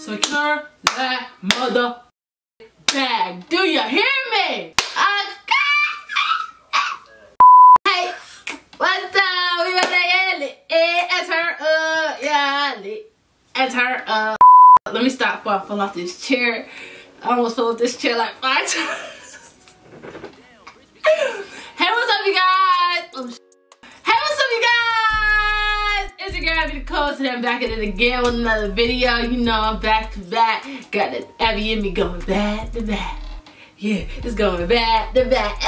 Secure that mother bag. Do you hear me? Hey, what's up? We got that it's her yeah, it's her Let me stop before I fall off this chair. I almost fell off this chair like 5 times. Hey, what's up, you guys? Oh, hey, what's up, you guys? It's your girl, Nicole. Today I'm back at it again with another video. You know I'm back to back. Got that Abby in me going back to back. Yeah, it's going back to back.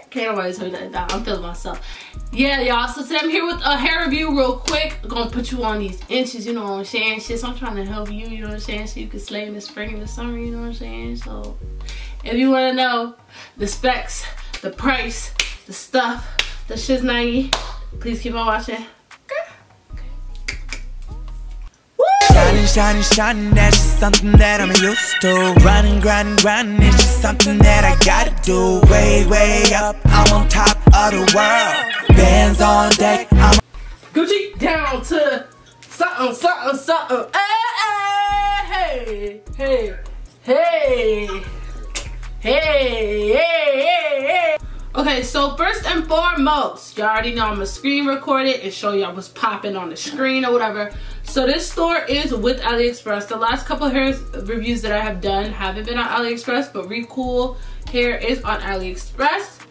Can't nobody tell me that down. I'm feeling myself. Yeah, y'all. So today I'm here with a hair review real quick. I'm gonna put you on these inches, you know what I'm saying? Shit, so I'm trying to help you, you know what I'm saying? So you can slay in the spring and the summer, you know what I'm saying? So if you wanna know the specs, the price, the stuff, the shiznai, please keep on watching. Shining, shining, shining, that's just something that I'm used to. Grinding, grinding, grinding, it's just something that I gotta do. Way, way up, I'm on top of the world. Bands on deck, I'm Gucci down to something, something, something. Hey, hey, hey, hey, hey, hey, hey. Okay, so first and foremost, y'all already know I'm gonna screen record it and show y'all what's popping on the screen or whatever. So this store is with Aliexpress. The last couple of hair reviews that I have done haven't been on Aliexpress, but Recool hair is on Aliexpress.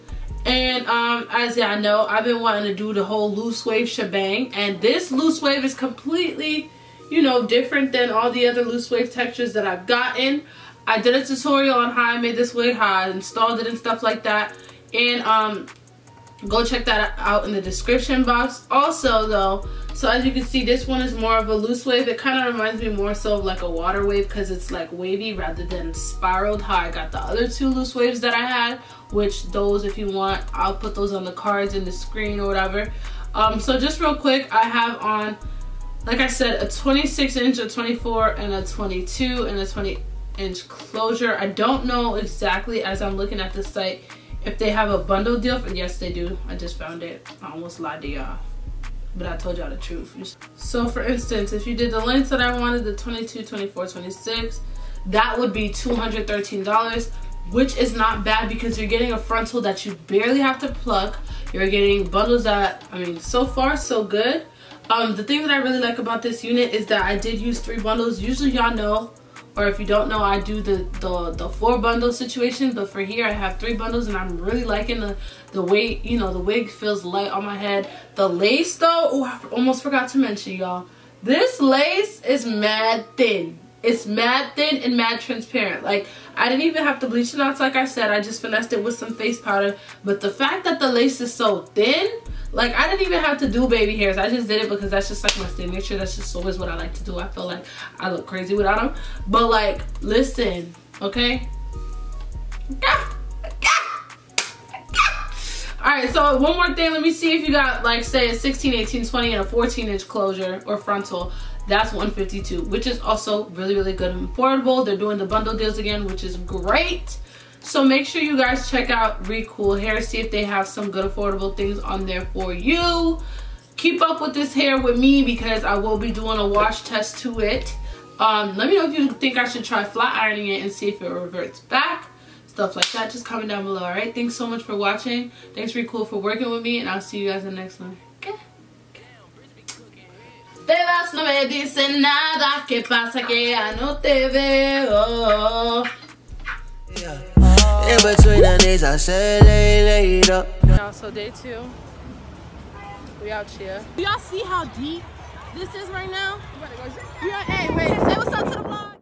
And as y'all know, I've been wanting to do the whole loose wave shebang, and this loose wave is completely, you know, different than all the other loose wave textures that I've gotten. I did a tutorial on how I made this wig, how I installed it and stuff like that. And go check that out in the description box. Also though, so as you can see, this one is more of a loose wave. It kind of reminds me more so of like a water wave because it's like wavy rather than spiraled, how I got the other two loose waves that I had, which those, if you want, I'll put those on the cards in the screen or whatever. So just real quick, I have on, like I said, a 26 inch, a 24, and a 22, and a 20-inch closure. I don't know exactly, as I'm looking at the site, if they have a bundle deal. Yes, they do. I just found it. I almost lied to y'all, but I told y'all the truth. So for instance, if you did the lengths that I wanted, the 22, 24, 26, that would be $213, which is not bad because you're getting a frontal that you barely have to pluck. You're getting bundles that, I mean, so far so good. The thing that I really like about this unit is that I did use 3 bundles. Usually y'all know, or if you don't know, I do the 4 bundle situation, but for here I have 3 bundles, and I'm really liking the weight. You know, the wig feels light on my head. The lace though, oh, I almost forgot to mention, y'all, this lace is mad thin. It's mad thin and mad transparent. Like, I didn't even have to bleach it out, like I said. I just finessed it with some face powder. But the fact that the lace is so thin, like, I didn't even have to do baby hairs. I just did it because that's just like my signature. That's just always what I like to do. I feel like I look crazy without them. But like, listen, okay? Alright, so one more thing. Let me see if you got, like, say a 16, 18, 20, and a 14-inch closure or frontal. That's $152, which is also really, really good and affordable. They're doing the bundle deals again, which is great. So make sure you guys check out Recool hair, see if they have some good affordable things on there for you. Keep up with this hair with me because I will be doing a wash test to it. Let me know if you think I should try flat ironing it and see if it reverts back. Stuff like that, just comment down below. Alright, thanks so much for watching. Thanks Recool for working with me, and I'll see you guys in the next one. Okay? Bebas, no me dicen nada, ¿qué pasa que ya no te veo? in between the days I said later. So day 2, we out here. Do y'all see how deep this is right now? Hey, wait, say what's up to the vlog.